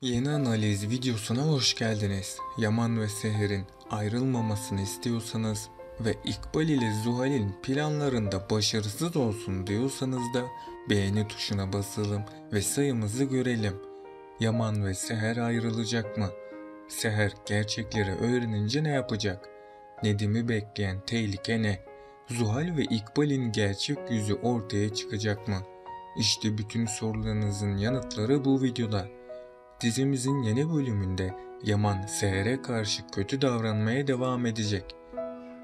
Yeni analiz videosuna hoş geldiniz. Yaman ve Seher'in ayrılmamasını istiyorsanız ve İkbal ile Zuhal'in planlarında başarısız olsun diyorsanız da beğeni tuşuna basalım ve sayımızı görelim. Yaman ve Seher ayrılacak mı? Seher gerçekleri öğrenince ne yapacak? Nedim'i bekleyen tehlike ne? Zuhal ve İkbal'in gerçek yüzü ortaya çıkacak mı? İşte bütün sorularınızın yanıtları bu videoda. Dizimizin yeni bölümünde Yaman Seher'e karşı kötü davranmaya devam edecek.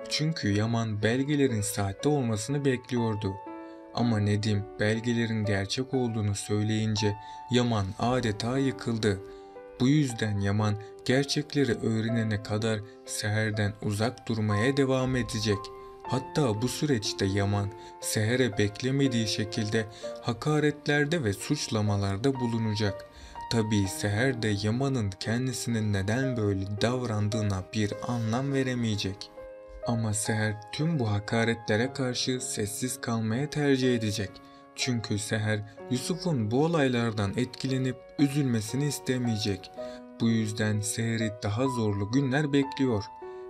Çünkü Yaman belgelerin sahte olmasını bekliyordu. Ama Nedim belgelerin gerçek olduğunu söyleyince Yaman adeta yıkıldı. Bu yüzden Yaman gerçekleri öğrenene kadar Seher'den uzak durmaya devam edecek. Hatta bu süreçte Yaman Seher'e beklemediği şekilde hakaretlerde ve suçlamalarda bulunacak. Tabii Seher de Yaman'ın kendisinin neden böyle davrandığına bir anlam veremeyecek. Ama Seher tüm bu hakaretlere karşı sessiz kalmaya tercih edecek. Çünkü Seher Yusuf'un bu olaylardan etkilenip üzülmesini istemeyecek. Bu yüzden Seher'i daha zorlu günler bekliyor.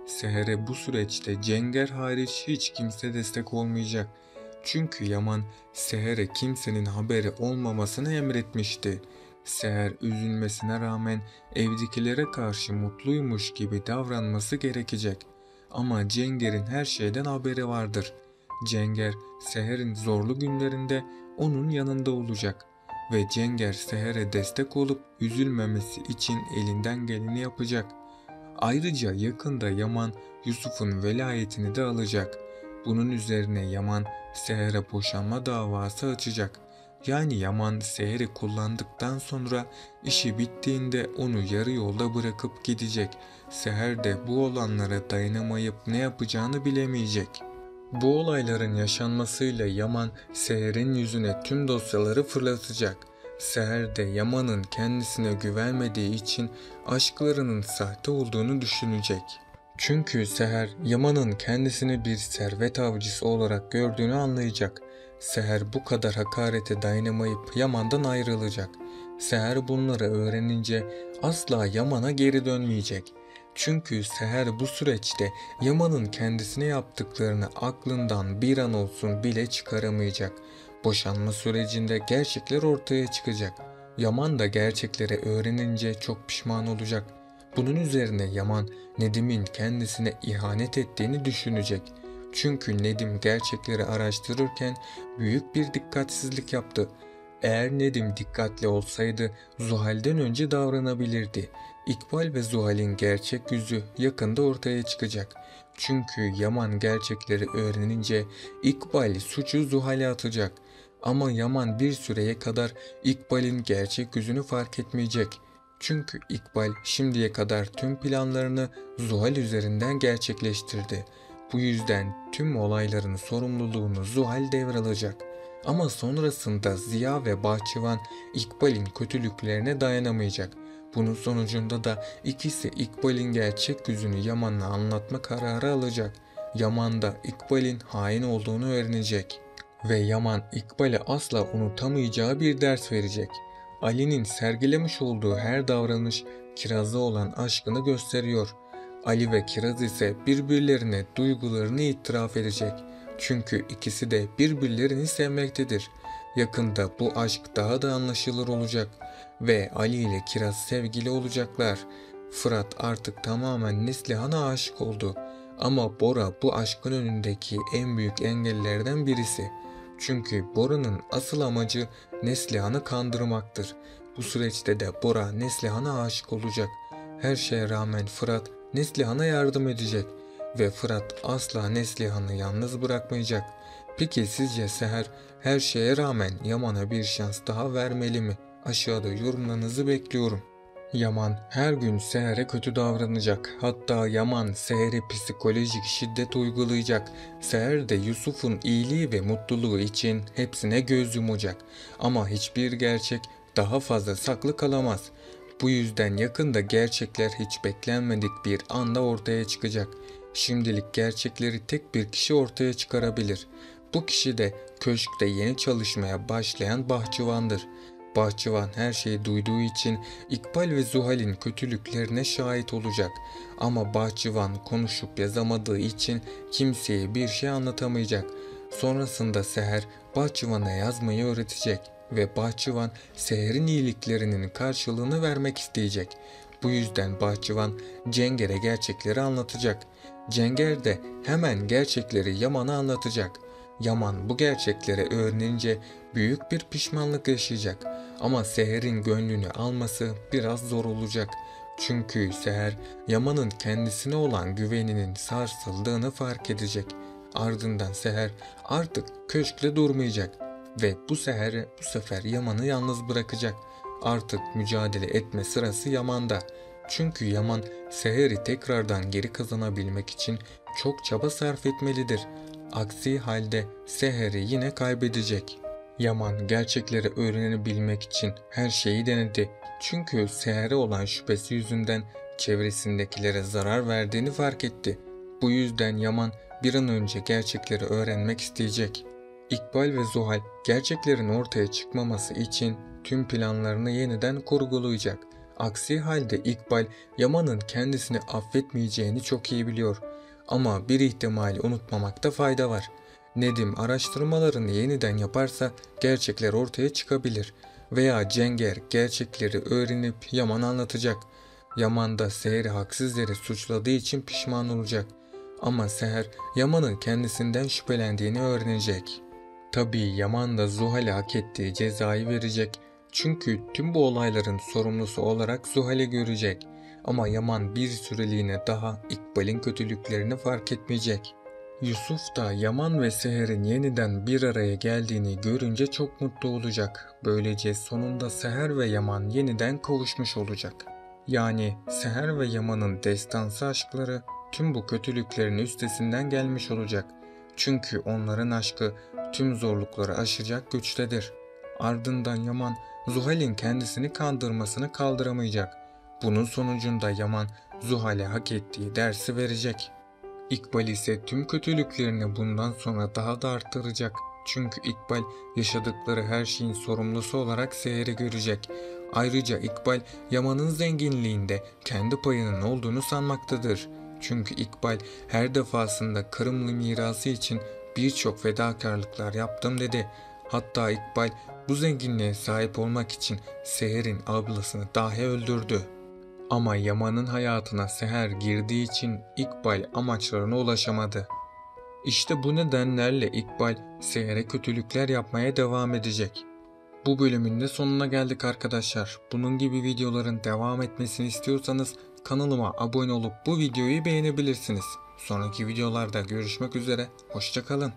Seher'e bu süreçte Cenger hariç hiç kimse destek olmayacak. Çünkü Yaman Seher'e kimsenin haberi olmamasını emretmişti. Seher üzülmesine rağmen evdekilere karşı mutluymuş gibi davranması gerekecek. Ama Cenger'in her şeyden haberi vardır. Cenger, Seher'in zorlu günlerinde onun yanında olacak ve Cenger Seher'e destek olup üzülmemesi için elinden geleni yapacak. Ayrıca yakında Yaman Yusuf'un velayetini de alacak. Bunun üzerine Yaman Seher'e boşanma davası açacak. Yani Yaman Seher'i kullandıktan sonra işi bittiğinde onu yarı yolda bırakıp gidecek. Seher de bu olanlara dayanamayıp ne yapacağını bilemeyecek. Bu olayların yaşanmasıyla Yaman Seher'in yüzüne tüm dosyaları fırlatacak. Seher de Yaman'ın kendisine güvenmediği için aşklarının sahte olduğunu düşünecek. Çünkü Seher Yaman'ın kendisini bir servet avcısı olarak gördüğünü anlayacak. Seher bu kadar hakarete dayanamayıp Yaman'dan ayrılacak. Seher bunları öğrenince asla Yaman'a geri dönmeyecek. Çünkü Seher bu süreçte Yaman'ın kendisine yaptıklarını aklından bir an olsun bile çıkaramayacak. Boşanma sürecinde gerçekler ortaya çıkacak. Yaman da gerçekleri öğrenince çok pişman olacak. Bunun üzerine Yaman Nedim'in kendisine ihanet ettiğini düşünecek. Çünkü Nedim gerçekleri araştırırken büyük bir dikkatsizlik yaptı. Eğer Nedim dikkatli olsaydı Zuhal'den önce davranabilirdi. İkbal ve Zuhal'in gerçek yüzü yakında ortaya çıkacak. Çünkü Yaman gerçekleri öğrenince İkbal suçu Zuhal'e atacak. Ama Yaman bir süreye kadar İkbal'in gerçek yüzünü fark etmeyecek. Çünkü İkbal şimdiye kadar tüm planlarını Zuhal üzerinden gerçekleştirdi. Bu yüzden tüm olayların sorumluluğunu Zuhal devralacak. Ama sonrasında Ziya ve Bahçıvan İkbal'in kötülüklerine dayanamayacak. Bunun sonucunda da ikisi İkbal'in gerçek yüzünü Yaman'a anlatma kararı alacak. Yaman da İkbal'in hain olduğunu öğrenecek. Ve Yaman İkbal'e asla unutamayacağı bir ders verecek. Ali'nin sergilemiş olduğu her davranış Kiraz'a olan aşkını gösteriyor. Ali ve Kiraz ise birbirlerine duygularını itiraf edecek. Çünkü ikisi de birbirlerini sevmektedir. Yakında bu aşk daha da anlaşılır olacak ve Ali ile Kiraz sevgili olacaklar. Fırat artık tamamen Neslihan'a aşık oldu. Ama Bora bu aşkın önündeki en büyük engellerden birisi. Çünkü Bora'nın asıl amacı Neslihan'ı kandırmaktır. Bu süreçte de Bora Neslihan'a aşık olacak. Her şeye rağmen Fırat Neslihan'a yardım edecek ve Fırat asla Neslihan'ı yalnız bırakmayacak. Peki sizce Seher her şeye rağmen Yaman'a bir şans daha vermeli mi? Aşağıda yorumlarınızı bekliyorum. Yaman her gün Seher'e kötü davranacak. Hatta Yaman Seher'e psikolojik şiddet uygulayacak. Seher de Yusuf'un iyiliği ve mutluluğu için hepsine göz yumacak. Ama hiçbir gerçek daha fazla saklı kalamaz. Bu yüzden yakında gerçekler hiç beklenmedik bir anda ortaya çıkacak. Şimdilik gerçekleri tek bir kişi ortaya çıkarabilir. Bu kişi de köşkte yeni çalışmaya başlayan Bahçıvan'dır. Bahçıvan her şeyi duyduğu için İkbal ve Zuhal'in kötülüklerine şahit olacak. Ama Bahçıvan konuşup yazamadığı için kimseye bir şey anlatamayacak. Sonrasında Seher Bahçıvan'a yazmayı öğretecek ve Bahçıvan Seher'in iyiliklerinin karşılığını vermek isteyecek. Bu yüzden Bahçıvan Cenger'e gerçekleri anlatacak. Cenger de hemen gerçekleri Yaman'a anlatacak. Yaman bu gerçekleri öğrenince büyük bir pişmanlık yaşayacak. Ama Seher'in gönlünü alması biraz zor olacak. Çünkü Seher Yaman'ın kendisine olan güveninin sarsıldığını fark edecek. Ardından Seher artık köşkte durmayacak ve bu sefer Yaman'ı yalnız bırakacak. Artık mücadele etme sırası Yaman'da. Çünkü Yaman Seher'i tekrardan geri kazanabilmek için çok çaba sarf etmelidir. Aksi halde Seher'i yine kaybedecek. Yaman gerçekleri öğrenebilmek için her şeyi denedi. Çünkü Seher'e olan şüphesi yüzünden çevresindekilere zarar verdiğini fark etti. Bu yüzden Yaman bir an önce gerçekleri öğrenmek isteyecek. İkbal ve Zuhal gerçeklerin ortaya çıkmaması için tüm planlarını yeniden kurgulayacak. Aksi halde İkbal Yaman'ın kendisini affetmeyeceğini çok iyi biliyor. Ama bir ihtimali unutmamakta fayda var. Nedim araştırmalarını yeniden yaparsa gerçekler ortaya çıkabilir. Veya Cenger gerçekleri öğrenip Yaman'a anlatacak. Yaman da Seher'i haksız yere suçladığı için pişman olacak. Ama Seher Yaman'ın kendisinden şüphelendiğini öğrenecek. Tabii Yaman da Zuhal'e hak ettiği cezayı verecek. Çünkü tüm bu olayların sorumlusu olarak Zuhal'i görecek. Ama Yaman bir süreliğine daha İkbal'in kötülüklerini fark etmeyecek. Yusuf da Yaman ve Seher'in yeniden bir araya geldiğini görünce çok mutlu olacak. Böylece sonunda Seher ve Yaman yeniden kavuşmuş olacak. Yani Seher ve Yaman'ın destansı aşkları tüm bu kötülüklerin üstesinden gelmiş olacak. Çünkü onların aşkı tüm zorlukları aşacak güçtedir. Ardından Yaman Zuhal'in kendisini kandırmasını kaldıramayacak. Bunun sonucunda Yaman Zuhal'e hak ettiği dersi verecek. İkbal ise tüm kötülüklerini bundan sonra daha da arttıracak. Çünkü İkbal yaşadıkları her şeyin sorumlusu olarak Seher'i görecek. Ayrıca İkbal Yaman'ın zenginliğinde kendi payının olduğunu sanmaktadır. Çünkü İkbal her defasında Kırımlı mirası için birçok fedakarlıklar yaptım dedi. Hatta İkbal bu zenginliğe sahip olmak için Seher'in ablasını dahi öldürdü. Ama Yaman'ın hayatına Seher girdiği için İkbal amaçlarına ulaşamadı. İşte bu nedenlerle İkbal Seher'e kötülükler yapmaya devam edecek. Bu bölümün de sonuna geldik arkadaşlar. Bunun gibi videoların devam etmesini istiyorsanız kanalıma abone olup bu videoyu beğenebilirsiniz. Sonraki videolarda görüşmek üzere, hoşça kalın.